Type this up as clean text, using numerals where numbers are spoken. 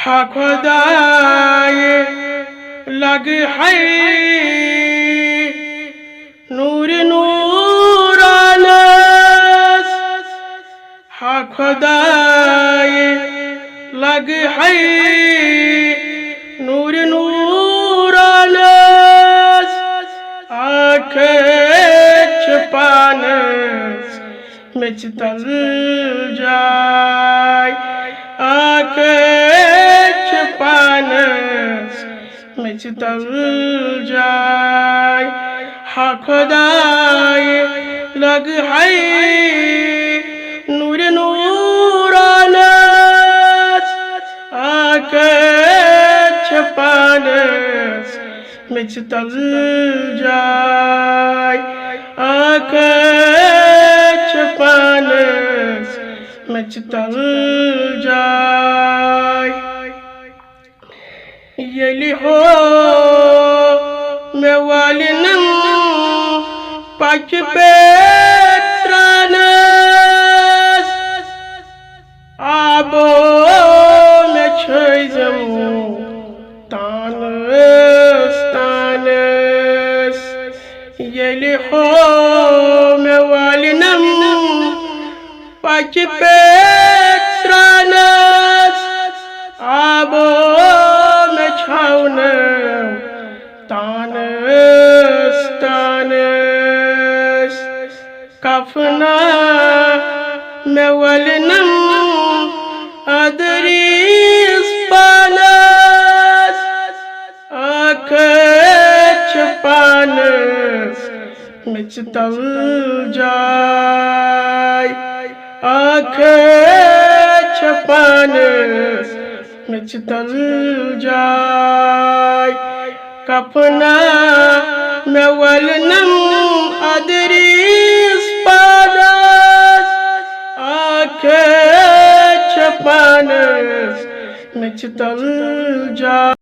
हा खुदाए लग है नूर नूरानस। हा खुदाए लग है नूर नूरानस। आंखें छुपानस में तल जाए। आंखें छुपानस में तल जाए। हा खुदाए लग है नूर नूरानस। आंखें छुपानस में तल जाए। आंखें छुपानस में तल जाए। यली हो में वालिनम पाच पेत्रानस। आबो में छयजमो तानस तानस। यली हो में वालिनम पाच पेत्रानस। आबो में छाउनम तानस तानस। कफना में वालिनम अदरीस पानस। आंखें छुपानस में तल जाए। आंखें छुपानस में तल जाए। कफना में वालिनम अदरीस पानस। आंखें छुपानस में तल जाए।